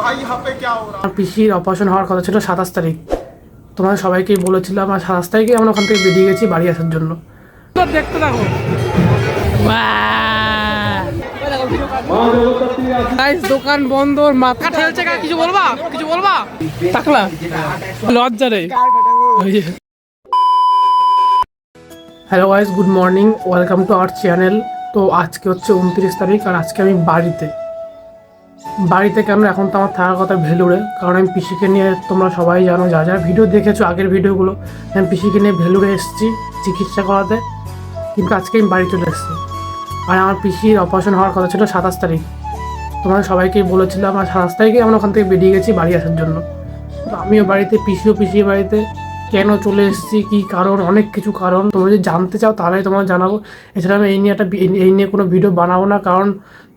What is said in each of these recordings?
আমার পিসির অপারেশন হওয়ার কথা ছিল 27 তারিখ। তোমাদের সবাইকেই বলেছিলাম, আর 27 তারিখে আমরা ওখান থেকে বেরিয়ে গেছি বাড়ি আসার জন্য। দেখতে থাকো, দোকান বন্ধ, মাথা ঠেলছে। কিছু বলবা, কিছু বলবা? টাকলা লজ্জা রে। Hello guys, good morning, welcome to our channel. তো আজকে হচ্ছে 29 তারিখ, আর আজকে আমি বাড়িতে কেন, এখন তো আমার থাকার কথা ভেলুরে, কারণ আমি পিসিকে নিয়ে, তোমরা সবাই জানো, যা যা ভিডিও দেখেছো আগের ভিডিওগুলো, আমি পিসিকে নিয়ে ভেলুরে এসেছি চিকিৎসা করাতে। কিন্তু আজকে আমি বাড়ি চলে এসেছি, আর আমার পিসির অপারেশন হওয়ার কথা ছিল 27 তারিখ। তোমাদের সবাইকেই বলেছিলাম, আর 27 তারিখে আমরা ওখান থেকে বেরিয়ে গেছি বাড়ি আসার জন্য। তো আমিও বাড়িতে, পিসির বাড়িতে। কেন চলে এসেছি, কী কারণ, অনেক কিছু কারণ তোমরা যদি জানতে চাও তাহলেই তোমার জানাবো। এছাড়া আমি এই নিয়ে কোনো ভিডিও বানাবো না, কারণ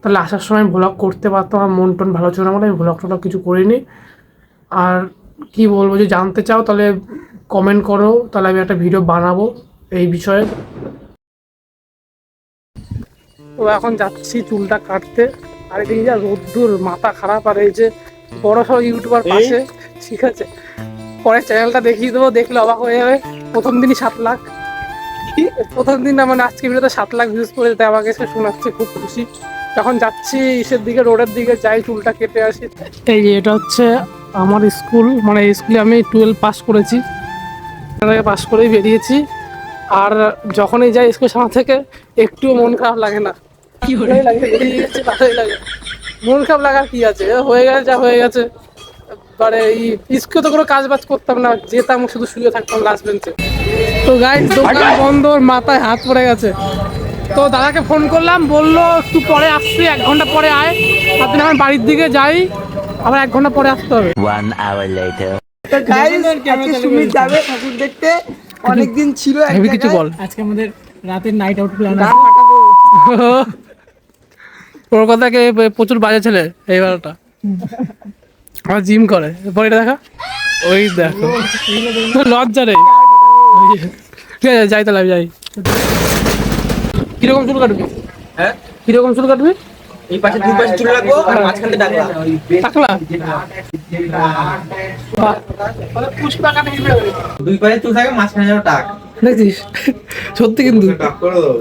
তাহলে আসার সময় ভ্লগ করতে পারতাম। আমার মন টন ভালো ছিল না বলে আমি ভ্লগ কিছু করিনি। আর কি বলবো, যদি জানতে চাও তাহলে কমেন্ট করো, তাহলে আমি একটা ভিডিও বানাবো এই বিষয়ে। তো এখন যাচ্ছি চুলটা কাটতে, আর এদিকে যা রোদ্দুর, মাথা খারাপ। আর এই যে বড় সড়ো ইউটিউবার পাশে, ঠিক আছে, পরে চ্যানেলটা দেখিয়ে দেবো, দেখলে অবাক হয়ে যাবে। প্রথম দিনই 7 লাখ, প্রথম দিন না, মানে আজকে ভিডিওতে 7 লাখ ভিউজ করে, তাই আমাকে এসে শোনাচ্ছে, খুব খুশি। যখন যাচ্ছি ইসের দিকে, রোডের দিকে যাই, চুলটা কেটে আসি। এই যে এটা হচ্ছে আমার স্কুল, মানে এই স্কুলে আমি 12 পাস করেছি, পাস করেই বেরিয়েছি। আর যখনই যাই স্কুল সামনে থেকে, একটুও মন খারাপ লাগে না। কি লাগে, ভালোই লাগে। মন খারাপ লাগার কি আছে, হয়ে গেছে যা হয়ে গেছে। মানে এই স্কুলে তো কোনো কাজ বাজ করতাম না, যেতাম শুধু শুয়ে থাকতাম লাস্ট বেঞ্চে। তো গাইস, দোকান বন্ধ, মাথায় হাত পড়ে গেছে। তো দাদাকে ফোন করলাম, বললো একটু পরে আসছি, 1 ঘন্টা পরে আয়। তারপরে আমি বাড়ির দিকে যাই, আবার 1 ঘন্টা পরে আসতে হবে। 1 hour later. তো গাইস, আজকে সুমিত যাবে ঠাকুর দেখতে, অনেকদিন ছিল এক জায়গায়। কিছু বল। আজকে আমাদের রাতের নাইট আউট প্ল্যান আছে। কলকাতাকে প্রচুর বাজে ছেলে এইবারটা, আমার জিম করে। এরপর এটা দেখা, ওই দেখো লজ্জা রে। ঠিক আছে, যাই তাহলে, আমি যাই। কিরকম চুল কাটবি? হ্যাঁ, কিরকম চুল কাটবি? এই পাশে দুই পাশে চুল রাখবো, আর মাঝখানে টাকলা। টাকলা পুষ্পা কাটে, দুই পাশে চুল থাকে, মাঝখানে যেন টাক। দেখছিস? সত্যি কিন্তু,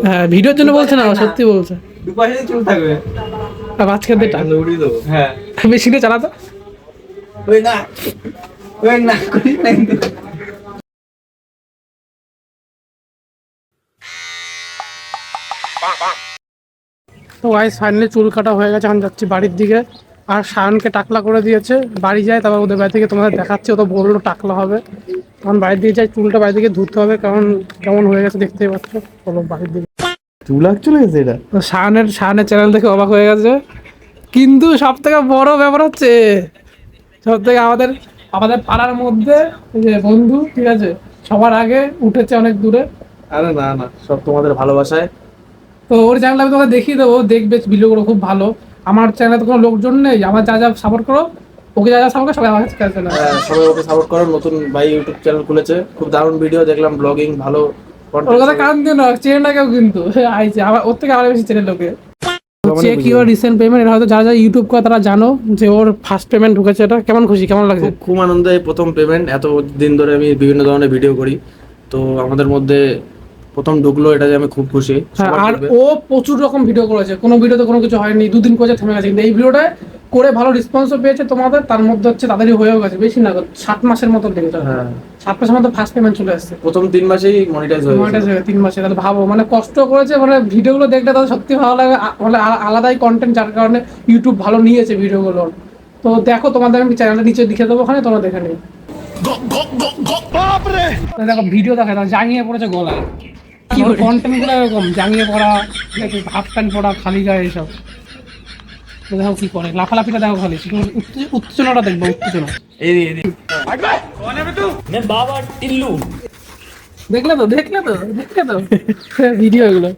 হ্যাঁ, ভিডিওর জন্য বলছে না, সত্যি বলছে। দুই পাশে চুল থাকবে, আর মাঝখান দিয়ে টাক। হ্যাঁ। বেশি দিয়ে চালাতো। ওই না, ওই না করিস না কিন্তু। তো গাইস, ফাইনালি চুল কাটা হয়ে গেছে, এখন যাচ্ছি বাড়ির দিকে। আর সায়নকে টাকলা করে দিয়েছে, বাড়ি যায়, তারপর ওদের বাড়ি থেকে তোমাদের দেখাচ্ছে। ও তো বললো টাকলা হবে, তখন বাড়ির দিকে যাই, চুলটা বাড়ির দিকে ধুতে হবে, কারণ কেমন হয়ে গেছে দেখতেই পাচ্ছ। চলো বাড়ির দিকে। চুল চলে গেছে এটা। তো সায়নের চ্যানেল দেখে অবাক হয়ে গেছে। কিন্তু সব থেকে বড় ব্যাপার হচ্ছে, সব থেকে আমাদের পাড়ার মধ্যে যে বন্ধু, ঠিক আছে, সবার আগে উঠেছে অনেক দূরে। আরে না না, সব তোমাদের ভালোবাসায়। তো ওর চ্যানেল আমি তোমাকে দেখিয়ে দেবো, দেখবে ভিডিওগুলো খুব ভালো। আমার চ্যানেলে তো কোনো লোকজন নেই, আমার যা যা সাপোর্ট করো, ওকে যা যা সাপোর্ট করো, সবাই আমার কাছে চ্যানেল। সবাই ওকে সাপোর্ট করো। নতুন ভাই ইউটিউব চ্যানেল খুলেছে, খুব দারুণ ভিডিও দেখলাম, ব্লগিং ভালো। ওর কথা কারণ দিও না, চেনে না কেউ, কিন্তু আইছে আবার ওর থেকে আবার বেশি চেনে লোকে। চেক ইউর রিসেন্ট পেমেন্ট, এটা হয়তো যারা ইউটিউব করে তারা জানো যে ওর ফার্স্ট পেমেন্ট ঢুকেছে। এটা কেমন খুশি, কেমন লাগছে? খুব আনন্দ, এই প্রথম পেমেন্ট। এত দিন ধরে আমি বিভিন্ন ধরনের ভিডিও করি, তো আমাদের মধ্যে প্রথম ঢুকলো, এটা যে আমি খুব খুশি। হ্যাঁ, আর ও প্রচুর রকম ভিডিও করেছে, কোনো ভিডিওতে কোনো কিছু হয়নি, 2 দিন করেছে, থেমে গেছে। কিন্তু এই ভিডিওটা করে ভালো রেসপন্সও পেয়েছে তোমাদের, তার মধ্যে হচ্ছে তাদেরই হয়েও গেছে, বেশি না 7 মাসের মতো লেগেছে। হ্যাঁ, 7 মাসের মধ্যে ফার্স্ট পেমেন্ট চলে আসছে, প্রথম 3 মাসেই মনিটাইজ হয়ে গেছে। 3 মাসে। তাহলে ভাবো, মানে কষ্ট করেছে, মানে ভিডিওগুলো দেখলে তাদের সত্যি ভালো লাগে, মানে আলাদাই কন্টেন্ট, যার কারণে ইউটিউব ভালো নিয়েছে ভিডিওগুলো। তো দেখো, তোমাদের আমি চ্যানেলটা নিচে লিখে দেবো, ওখানে তোমরা দেখে নিও। দেখো ভিডিও দেখা দাও, জাঙিয়ে পড়েছে গলায়। কন্টেন্ট গুলো এরকম জাঙিয়ে পড়া, হাফ প্যান্ট পরা, খালি গায়ে, এইসব। দেখো কি করে, লাফালাফিটা দেখো, খালি উত্তেজনাটা দেখবো, উত্তেজনা। দেখলে তো ভিডিও এগুলো।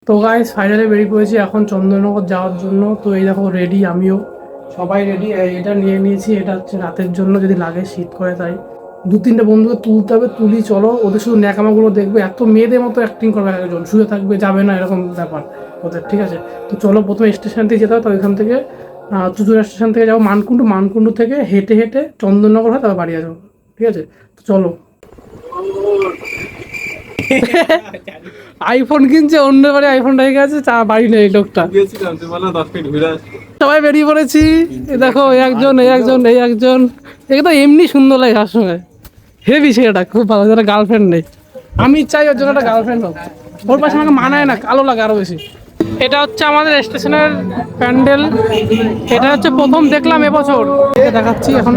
তো গাইস, ফাইনালি বেরিয়ে পড়েছি এখন চন্দননগর যাওয়ার জন্য। তো এই দেখো রেডি, আমিও, সবাই রেডি। এটা নিয়ে নিয়েছি, এটা হচ্ছে রাতের জন্য, যদি লাগে, শীত করে তাই। 2-3টে বন্ধুকে তুলতে হবে, তুলি, চলো। ওদের শুধু ন্যাকামাগুলো দেখবে, এত মেয়েদের মতো অ্যাক্টিং করবে একজন, শুয়ে থাকবে, যাবে না, এরকম ব্যাপার ওদের, ঠিক আছে। তো চলো, প্রথমে স্টেশন থেকে যেতে হবে, তো ওইখান থেকে চুচুড়া স্টেশন থেকে যাবো মানকুণ্ডু, মানকুণ্ডু থেকে হেঁটে হেঁটে চন্দননগর হয় তারপর বাড়ি আসবো, ঠিক আছে? তো চলো। আইফোন কিনছে, অন্য বাড়ি আইফোন রেখে গেছে, বাড়ি নেই লোকটা। সবাই বেরিয়ে পড়েছি, দেখো এই একজন এই একজন এই একজন, একে তো এমনি সুন্দর লাগে সবসময়, হেভি ছেলেটা, খুব ভালো, যারা গার্লফ্রেন্ড নেই। আমি চাই ওর জন্য একটা গার্লফ্রেন্ড হোক, ওর পাশে আমাকে মানায় না, কালো লাগে আরো বেশি। এটা হচ্ছে আমাদের স্টেশনের প্যান্ডেল, এটা হচ্ছে প্রথম দেখলাম এবছর, দেখাচ্ছি এখন।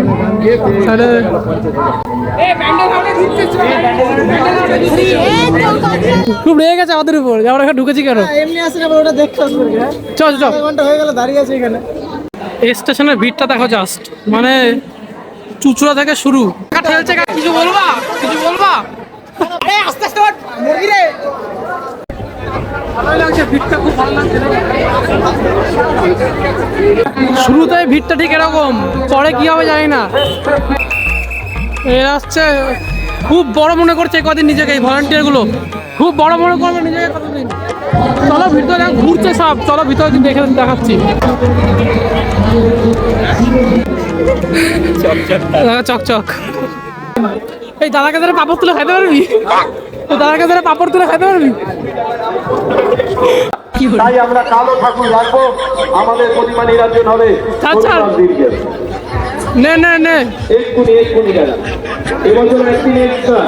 খুব রেগে গেছে আমাদের উপর, আমরা এখানে ঢুকেছি কেন? এমনি আসে না, ওটা দেখতে আসবে। চল চল, ঘন্টা হয়ে গেল দাঁড়িয়ে আছে এখানে। স্টেশনের ভিড়টা দেখো জাস্ট, মানে চুচুড়া থেকে শুরু। ঠেলছে, কিছু বলবা? কিছু বলবা? আস্তে আস্তে মুরগি রে। ভালোই লাগছে, ভিড়টা খুব ভালো লাগছে। শুরুতে ভিড়টা ঠিক এরকম, পরে কি হবে জানি না। এরা আসছে, খুব বড় মনে করছে কদিন নিজেকে, এই ভলান্টিয়ার গুলো খুব বড় মনে করবে নিজেকে কতদিন। চলো ভিতরে ঘুরছে সব, চলো ভিতরে দেখে দেখাচ্ছি। চকচক, এই দাদাকে ধরে পাপড় তুলে খাইতে পারবি? দাদাকে ধরে পাপড় তুলে খাইতে পারবি? তাই আমরা কালো ঠাকুর রাখবো, আমাদের প্রতিমা নিরঞ্জন হবে। আচ্ছা নে নে নে, এক্ষুনি দাদা, এবছর একদিন এক্সট্রা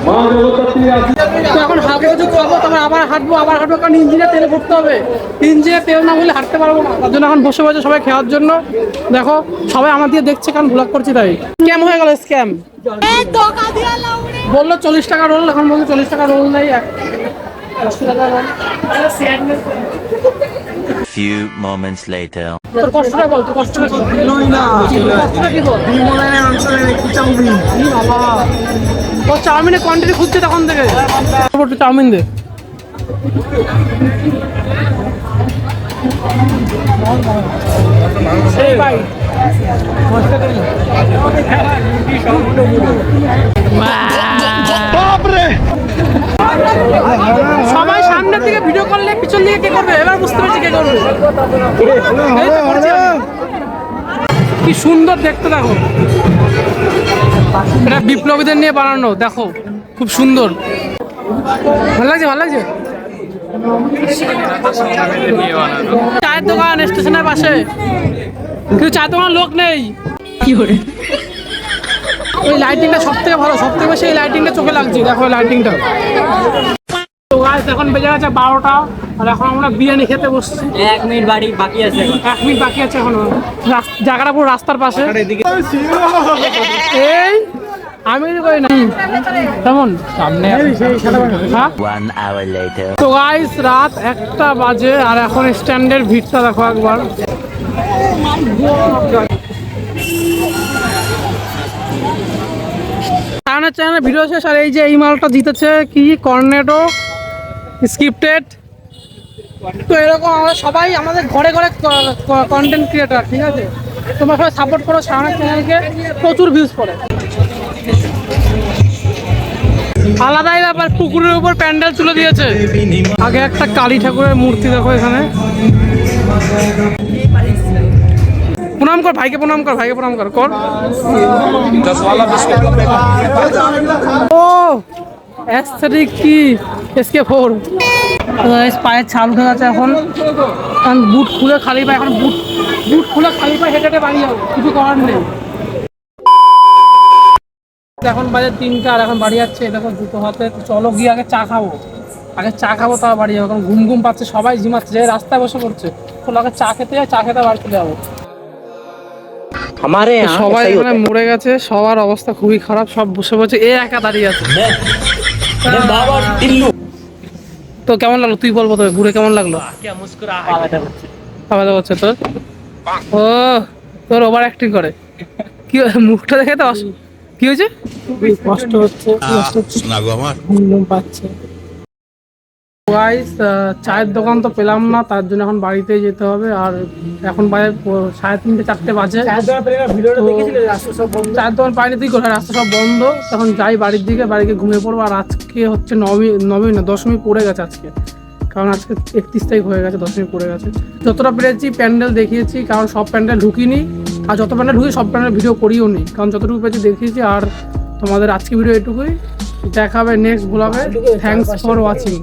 মা জগদ্ধাত্রী আছে। তো এখন হাঁটবো, তারপর আবার হাঁটবো কারণ ইঞ্জিনে তেল ভরতে হবে, ইঞ্জিনে তেল না হলে হাঁটতে পারবো না। তার জন্য এখন বসে বসে সবাই খাওয়ার জন্য। দেখো সবাই আমার দিয়ে দেখছে কারণ ব্লগ করছি, তাই স্ক্যাম হয়ে গেল। স্ক্যাম বললো 40 টাকা রোল, এখন বলছে 40 টাকা রোল নেই, 80 টাকা রোল। Few moments later. তোর কষ্টটা বল, তোর কষ্টটা কি? কষ্টটা কি বল? বিমলের অঞ্চলের একটু চাউমিন। বাবা, ও চাউমিনের কোয়ান্টিটি খুঁজছে তখন থেকে। একটু চাউমিন দে। সেই ভাই সবাই সামনের দিকে ভিডিও করলে পিছন দিকে কে করবে? এবার বুঝতে পারছি কে করবে। এই তো করছি আমি। কি সুন্দর দেখতে, দেখো এটা বিপ্লবীদের নিয়ে বানানো, দেখো খুব সুন্দর, ভালো লাগছে, ভালো লাগছে। চায়ের দোকান স্টেশনের পাশে, কিন্তু চায়ের দোকান লোক নেই। কি করে ওই লাইটিংটা সব থেকে ভালো, সব থেকে বেশি এই লাইটিংটা চোখে লাগছে, দেখো লাইটিংটা। তো গাইস এখন বেজে গেছে 12টা, আর এখন আমরা বিরিয়ানি খেতে বসছি। 1 মিনিট বাকি আছে। 1 মিনিট বাকি আছে এখন। জায়গাটা পুরো রাস্তার পাশে। এই আমি কই না কেমন সামনে, হ্যাঁ? 1 hour later. তো গাইস রাত 1টা বাজে, আর এখন স্ট্যান্ডের ভিড়টা দেখো একবার। চ্যানেলে ভিডিও শেষ, আর এই যে এই মালটা জিতেছে কি, কর্নেডো স্ক্রিপ্টেড। তো এরকম আমরা সবাই আমাদের ঘরে ঘরে কন্টেন্ট ক্রিয়েটার, ঠিক আছে? তোমরা সবাই সাপোর্ট করো শাহানা চ্যানেলকে, প্রচুর ভিউজ পড়ে। আলাদাই ব্যাপার, পুকুরের উপর প্যান্ডেল তুলে দিয়েছে। আগে একটা কালী ঠাকুরের মূর্তি দেখো এখানে। প্রণাম কর ভাইকে, প্রণাম কর ভাইকে, প্রণাম কর কর। ও অ্যাস্থেটিক কি SK4 পায়ের ছাল উঠে গেছে এখন, কারণ বুট খুলে খালি পায়ে, এখন বুট খুলে খালি পায়ে হেঁটে হেঁটে বাড়ি যাবো, কিছু করার নেই। এখন বাজে 3টা, আর এখন বাড়ি যাচ্ছে দেখো দুটো হাতে। চলো গিয়ে আগে চা খাবো, তাও বাড়ি যাবো, কারণ ঘুম পাচ্ছে, সবাই ঝিমাচ্ছে, যে রাস্তায় বসে পড়ছে। চলো আগে চা খেতে যাই, চা খেতে বাড়ি চলে যাবো। সবাই এখানে মরে গেছে, সবার অবস্থা খুবই খারাপ, সব বসে বসে, এ একা দাঁড়িয়ে আছে। তো কেমন লাগলো তুই বল, প্রথমে ঘুরে কেমন লাগলো? আলাদা হচ্ছে তোর, ও তোর ওভার অ্যাক্টিং করে, কি মুখটা দেখে তো কি হয়েছে, কষ্ট হচ্ছে, ঘুম পাচ্ছে। গাইস চায়ের দোকান তো পেলাম না, তার জন্য এখন বাড়িতে যেতে হবে। আর এখন বাজে 3:30 4টে বাজে, চায়ের দোকান পাইনি, তুই কোথায়? রাস্তা সব বন্ধ। তখন যাই বাড়ির দিকে, বাড়িতে ঘুমিয়ে পড়বো। আর আজকে হচ্ছে নবমী না দশমী পড়ে গেছে আজকে, কারণ আজকে 31 তারিখ হয়ে গেছে, 10 মিনিট পড়ে গেছে। যতটা পেরেছি প্যান্ডেল দেখিয়েছি, কারণ সব প্যান্ডেল ঢুকিনি, আর যত প্যান্ডেল ঢুকি সব প্যান্ডেল ভিডিও করিও নি, কারণ যতটুকু পেরেছি দেখিয়েছি। আর তোমাদের আজকে ভিডিও এটুকুই, দেখা হবে নেক্সট ব্লগে। Thanks for watching.